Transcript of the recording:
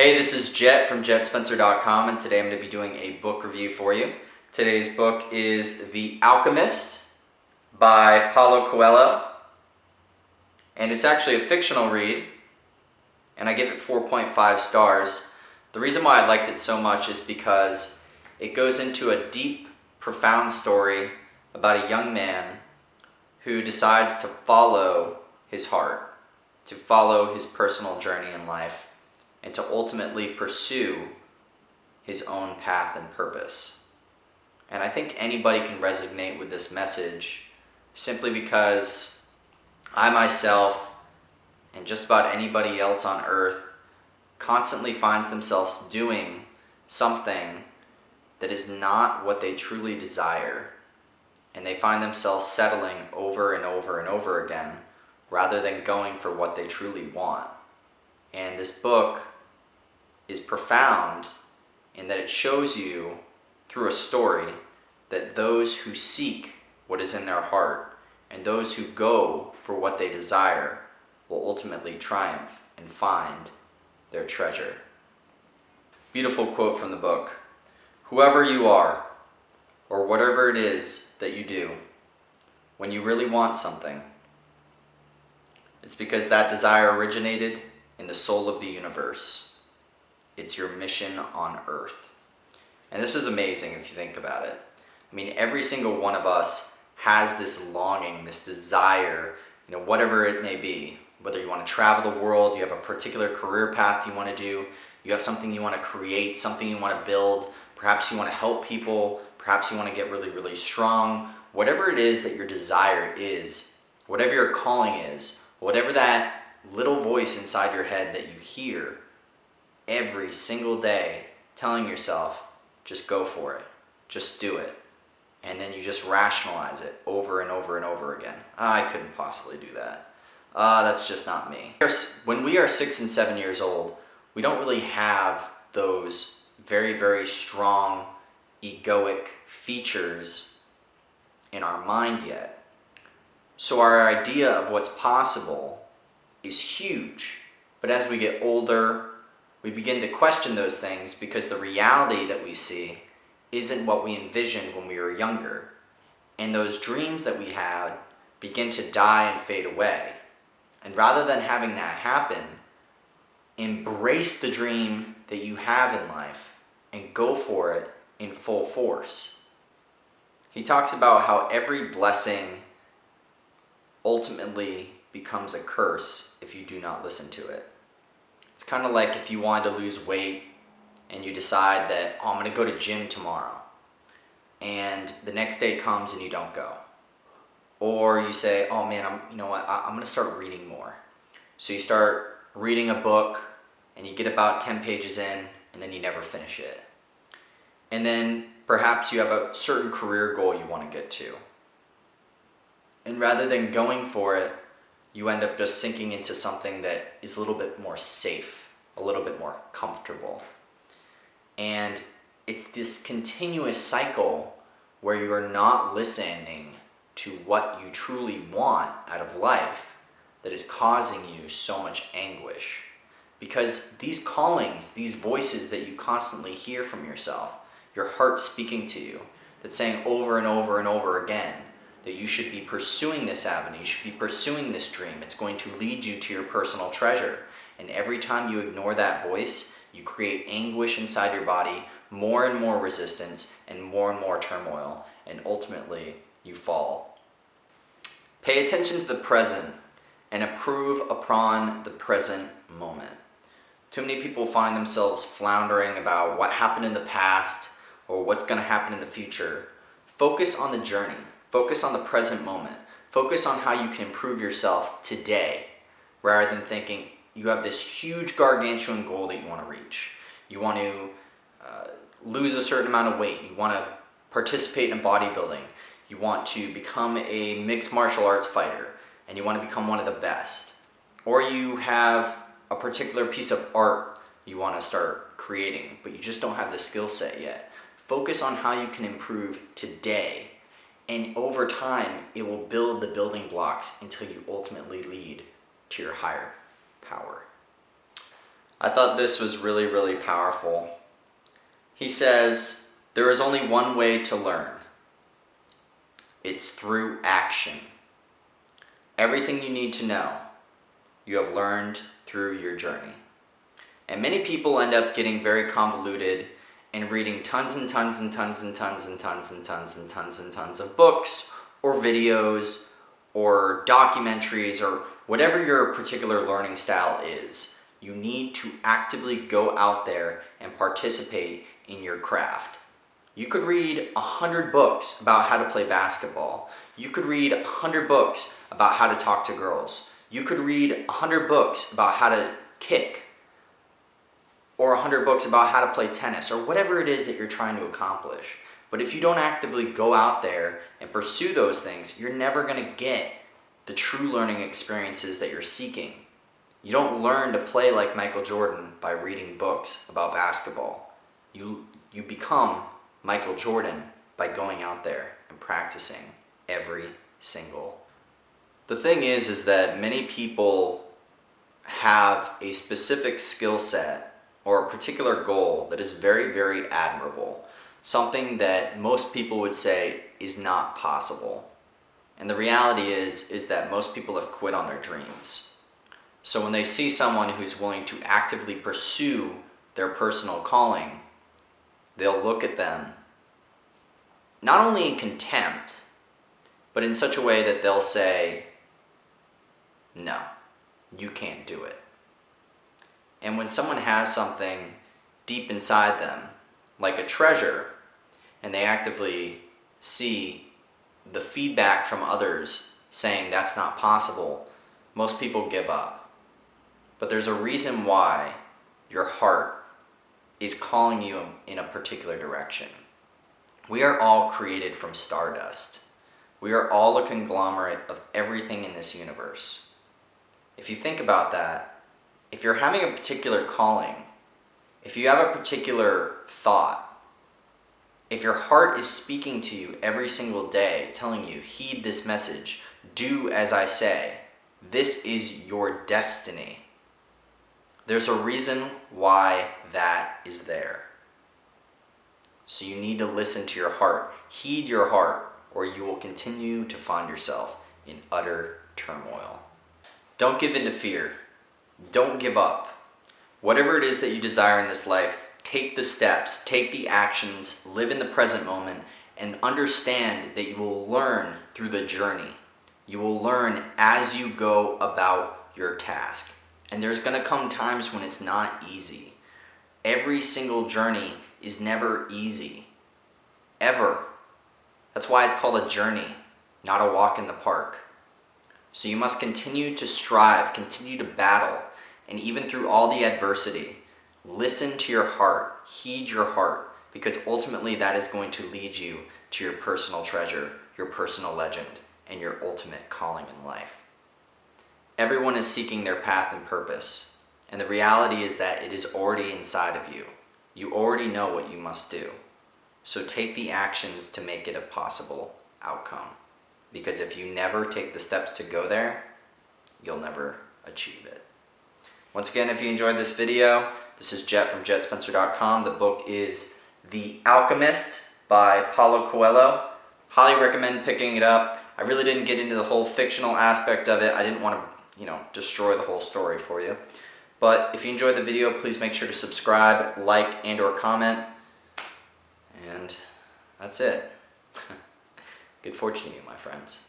Hey, this is Jecht from JechtSpencer.com, and today I'm going to be doing a book review for you. Today's book is The Alchemist by Paulo Coelho, and it's actually a fictional read, and I give it 4.5 stars. The reason why I liked it so much is because it goes into a deep, profound story about a young man who decides to follow his heart, to follow his personal journey in life, and to ultimately pursue his own path and purpose. And I think anybody can resonate with this message simply because I myself, and just about anybody else on earth, constantly finds themselves doing something that is not what they truly desire. And they find themselves settling over and over and over again rather than going for what they truly want. And this book is profound in that it shows you through a story that those who seek what is in their heart and those who go for what they desire will ultimately triumph and find their treasure. Beautiful quote from the book. Whoever you are, or whatever it is that you do, when you really want something, it's because that desire originated in the soul of the universe. It's your mission on earth. And this is amazing if you think about it. I mean, every single one of us has this longing, this desire, whatever it may be. Whether you want to travel the world, you have a particular career path you want to do, you have something you want to create, something you want to build, perhaps you want to help people, perhaps you want to get really, really strong. Whatever it is that your desire is, whatever your calling is, whatever that little voice inside your head that you hear every single day telling yourself, just go for it, just do it. And then you just rationalize it over and over and over again. I couldn't possibly do that. That's just not me. When we are 6 and 7 years old, we don't really have those very, very strong egoic features in our mind yet. So our idea of what's possible is huge. But as we get older, we begin to question those things because the reality that we see isn't what we envisioned when we were younger. And those dreams that we had begin to die and fade away. And rather than having that happen, embrace the dream that you have in life and go for it in full force. He talks about how every blessing ultimately becomes a curse if you do not listen to it. It's kind of like if you wanted to lose weight and you decide that, I'm going to go to gym tomorrow. And the next day comes and you don't go. Or you say, oh man, I'm going to start reading more. So you start reading a book and you get about 10 pages in and then you never finish it. And then perhaps you have a certain career goal you want to get to. And rather than going for it, you end up just sinking into something that is a little bit more safe, a little bit more comfortable. And it's this continuous cycle where you are not listening to what you truly want out of life that is causing you so much anguish. Because these callings, these voices that you constantly hear from yourself, your heart speaking to you, that's saying over and over and over again, that you should be pursuing this avenue, you should be pursuing this dream. It's going to lead you to your personal treasure. And every time you ignore that voice, you create anguish inside your body, more and more resistance, and more turmoil, and ultimately you fall. Pay attention to the present and improve upon the present moment. Too many people find themselves floundering about what happened in the past or what's going to happen in the future. Focus on the journey. Focus on the present moment. Focus on how you can improve yourself today rather than thinking you have this huge gargantuan goal that you want to reach. You want to lose a certain amount of weight. You want to participate in bodybuilding. You want to become a mixed martial arts fighter and you want to become one of the best. Or you have a particular piece of art you want to start creating, but you just don't have the skill set yet. Focus on how you can improve today. And over time, it will build the building blocks until you ultimately lead to your higher power. I thought this was really, really powerful. He says, there is only one way to learn. It's through action. Everything you need to know, you have learned through your journey. And many people end up getting very convoluted and reading tons and tons and tons and tons and tons and tons and tons and tons of books or videos or documentaries or whatever your particular learning style is. You need to actively go out there and participate in your craft. You could read 100 books about how to play basketball. You could read 100 books about how to talk to girls. You could read 100 books about how to kick, or 100 books about how to play tennis, or whatever it is that you're trying to accomplish. But if you don't actively go out there and pursue those things, you're never going to get the true learning experiences that you're seeking. You don't learn to play like Michael Jordan by reading books about basketball. You become Michael Jordan by going out there and practicing every single. The thing is that many people have a specific skill set or a particular goal that is very, very admirable. Something that most people would say is not possible. And the reality is that most people have quit on their dreams. So when they see someone who's willing to actively pursue their personal calling, they'll look at them not only in contempt, but in such a way that they'll say, no, you can't do it. And when someone has something deep inside them, like a treasure, and they actively see the feedback from others saying that's not possible, most people give up. But there's a reason why your heart is calling you in a particular direction. We are all created from stardust. We are all a conglomerate of everything in this universe. If you think about that, if you're having a particular calling, if you have a particular thought, if your heart is speaking to you every single day, telling you, heed this message, do as I say, this is your destiny. There's a reason why that is there. So you need to listen to your heart, heed your heart, or you will continue to find yourself in utter turmoil. Don't give in to fear. Don't give up. Whatever it is that you desire in this life, take the steps, take the actions, live in the present moment, and understand that you will learn through the journey. You will learn as you go about your task. And there's going to come times when it's not easy. Every single journey is never easy. Ever. That's why it's called a journey, not a walk in the park. So you must continue to strive, continue to battle, and even through all the adversity, listen to your heart, heed your heart, because ultimately that is going to lead you to your personal treasure, your personal legend, and your ultimate calling in life. Everyone is seeking their path and purpose, and the reality is that it is already inside of you. You already know what you must do. So take the actions to make it a possible outcome. Because if you never take the steps to go there, you'll never achieve it. Once again, if you enjoyed this video, this is Jecht from JechtSpencer.com. The book is The Alchemist by Paulo Coelho. Highly recommend picking it up. I really didn't get into the whole fictional aspect of it. I didn't want to, destroy the whole story for you. But if you enjoyed the video, please make sure to subscribe, like, and/or comment. And that's it. Good fortune to you, my friends.